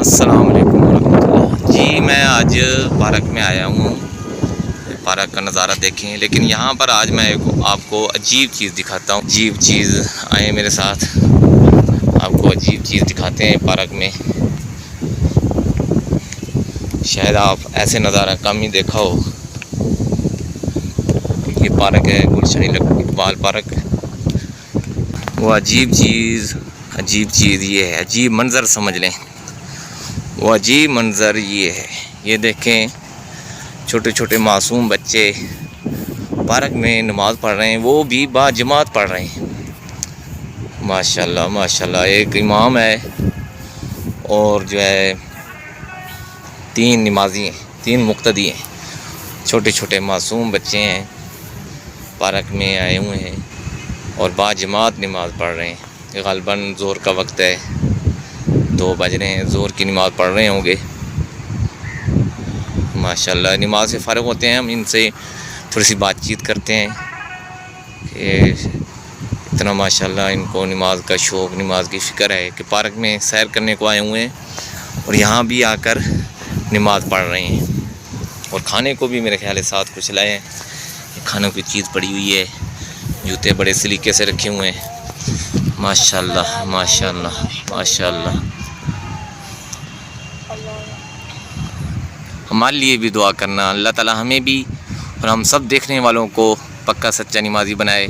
السلام علیکم ورحمۃ اللہ جی، میں آج پارک میں آیا ہوں، پارک کا نظارہ دیکھیں، لیکن یہاں پر آج میں آپ کو عجیب چیز دکھاتا ہوں۔ عجیب چیز آئے میرے ساتھ، آپ کو عجیب چیز دکھاتے ہیں پارک میں۔ شاید آپ ایسے نظارہ کم ہی دیکھا ہو۔ یہ پارک ہے گلشن اقبال پارک۔ وہ عجیب چیز یہ ہے، عجیب منظر سمجھ لیں۔ وہ عجیب منظر یہ ہے، یہ دیکھیں چھوٹے چھوٹے معصوم بچے پارک میں نماز پڑھ رہے ہیں، وہ بھی با جماعت پڑھ رہے ہیں۔ ماشاءاللہ ماشاءاللہ، ایک امام ہے اور جو ہے 3 نمازی ہیں، 3 مقتدی ہیں، چھوٹے چھوٹے معصوم بچے ہیں، پارک میں آئے ہوئے ہیں اور با جماعت نماز پڑھ رہے ہیں۔ غالباً ظہر کا وقت ہے، 2 بج رہے ہیں، ظہر کی نماز پڑھ رہے ہوں گے۔ ماشاءاللہ، نماز سے فارغ ہوتے ہیں، ہم ان سے تھوڑی سی بات چیت کرتے ہیں کہ اتنا ماشاءاللہ ان کو نماز کا شوق، نماز کی فکر ہے کہ پارک میں سیر کرنے کو آئے ہوئے ہیں اور یہاں بھی آ کر نماز پڑھ رہے ہیں، اور کھانے کو بھی میرے خیال ہے ساتھ کچھ لائے ہیں۔ کھانوں کی چیز پڑی ہوئی ہے، جوتے بڑے سلیقے سے رکھے ہوئے ہیں۔ ماشاءاللہ ماشاءاللہ ماشاءاللہ، ہمارے لیے بھی دعا کرنا، اللہ تعالی ہمیں بھی اور ہم سب دیکھنے والوں کو پکا سچا نمازی بنائے،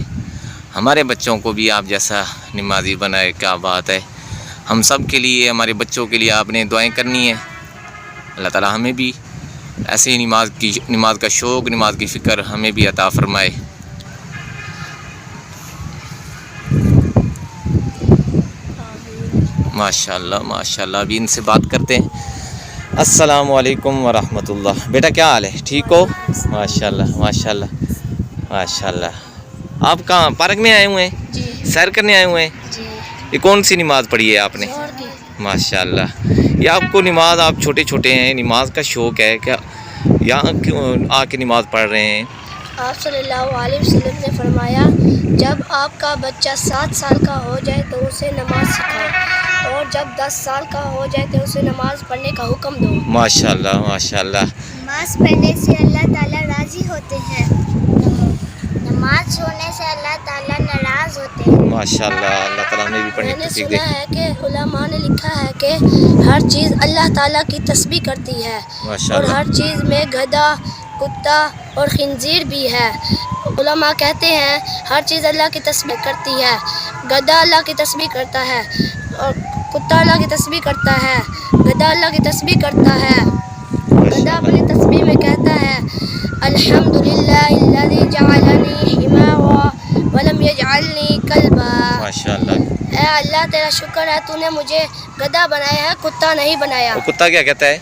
ہمارے بچوں کو بھی آپ جیسا نمازی بنائے۔ کیا بات ہے، ہم سب کے لیے، ہمارے بچوں کے لیے آپ نے دعائیں کرنی ہیں۔ اللہ تعالی ہمیں بھی ایسے ہی نماز کا شوق، نماز کی فکر ہمیں بھی عطا فرمائے۔ ماشاءاللہ ماشاءاللہ، ابھی ان سے بات کرتے ہیں۔ السلام علیکم ورحمۃ اللہ، بیٹا کیا حال ہے، ٹھیک ہو؟ ماشاءاللہ ماشاءاللہ ماشاءاللہ۔ آپ کہاں پارک میں آئے ہوئے ہیں؟ جی سیر کرنے آئے ہوئے ہیں؟ جی، یہ کون سی نماز پڑھی ہے آپ نے؟ ظہر کی۔ ماشاءاللہ، یہ آپ کو نماز، آپ چھوٹے چھوٹے ہیں، نماز کا شوق ہے کیا؟ یہاں کیوں آ کے نماز پڑھ رہے ہیں؟ آپ صلی اللہ علیہ وسلم نے فرمایا، جب آپ کا بچہ 7 سال کا ہو جائے تو اسے نماز سکھاؤ، اور جب 10 سال کا ہو جائے تو اسے نماز پڑھنے کا حکم دو۔ ماشاءاللہ ماشاءاللہ، نماز پڑھنے سے اللہ تعالیٰ راضی ہوتے ہیں، نماز چھوڑنے سے اللہ تعالیٰ ناراض ہوتے ہیں۔ ماشاءاللہ، اللہ تعالیٰ ہمیں بھی پڑھنے میں کی نے توفیق دے۔ سنا ہے کہ علماء نے لکھا ہے کہ ہر چیز اللہ تعالیٰ کی تسبیح کرتی ہے، اور ماشاءاللہ ہر چیز میں گدھا، کتا اور خنزیر بھی ہے۔ علماء کہتے ہیں ہر چیز اللہ کی تسبیح کرتی ہے، گدھا اللہ کی تسبیح کرتا ہے، اور کتا اللہ کی تسبیح کرتا ہے، گدھا اللہ کی تسبیح کرتا ہے۔ گدھا اپنی تسبیح میں کہتا ہے، الحمدللہ الذی جعلنی حمارا ولم یجعلنی کلبا۔ ماشاءاللہ۔ اے اللہ تیرا شکر ہے، تو نے مجھے گدھا بنایا ہے، کتا نہیں بنایا۔ وہ کتا کیا کہتا ہے؟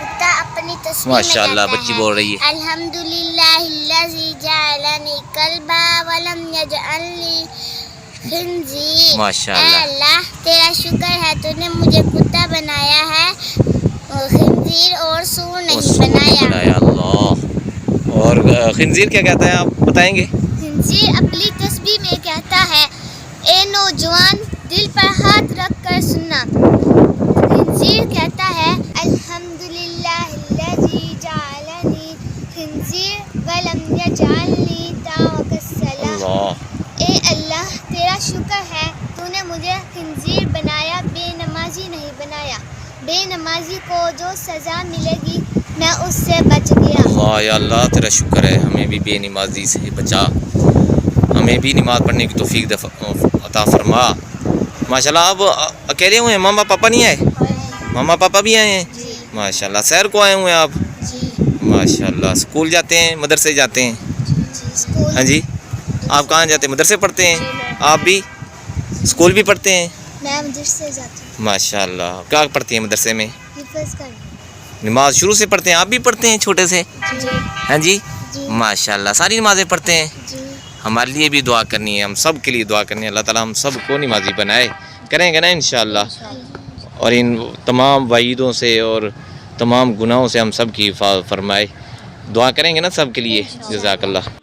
کتا اپنی تصویر ماشاءاللہ، بچی بول رہی ہے۔ الحمدللہ الذی جعلنی کلبا ولم یجعلنی خنزیر۔ ماشاءاللہ۔ اے اللہ تیرا شکر ہے، تو نے مجھے کتا بنایا ہے، اور خنزیر اور سور نہیں بنایا۔ اللہ، اور خنزیر کیا کہتا ہے آپ بتائیں گے؟ خنزیر اپنی تسبیح میں کہتا ہے، اے نوجوان دل پر ہاتھ رکھ کر سننا۔ خنزیر کہتا ہے، الحمدللہ الذی جعلنی خنزیر ولم یجعلنی طاغۃ الصلاۃ۔ اللہ، اے اللہ تیرا شکر ہے، تو نے مجھے خنزیر بنایا، بے نمازی نہیں بنایا۔ بے نمازی کو جو سزا ملے گی میں اس سے بچ گیا۔ اللہ، یا اللہ تیرا شکر ہے، ہمیں بھی بے نمازی سے بچا، ہمیں بھی نماز پڑھنے کی توفیق عطا فرما۔ ماشاءاللہ، آپ اکیلے ہوئے ہیں، ماما پاپا نہیں آئے؟ ماما پاپا بھی آئے ہیں؟ ماشاءاللہ، سیر کو آئے ہوئے ہیں آپ؟ ماشاءاللہ، اسکول جاتے ہیں، مدرسے جاتے ہیں؟ ہاں جی، آپ کہاں جاتے ہیں؟ مدرسے پڑھتے ہیں؟ آپ بھی اسکول بھی پڑھتے ہیں؟ میں مدرسے جاتی ہوں، ماشاءاللہ، کیا پڑھتی ہیں مدرسے میں؟ حفظ کرنا۔ نماز شروع سے پڑھتے ہیں؟ آپ بھی پڑھتے ہیں چھوٹے سے؟ جی ہاں جی، جی ماشاءاللہ، ساری نمازیں پڑھتے ہیں؟ جی۔ ہمارے لیے بھی دعا کرنی ہے، ہم سب کے لیے دعا کرنی ہے، اللہ تعالیٰ ہم سب کو نمازی بنائے، کریں گے نا انشاءاللہ، اور ان تمام وعیدوں سے اور تمام گناہوں سے ہم سب کی حفاظت فرمائے۔ دعا کریں گے نا سب کے لیے، جزاک اللہ۔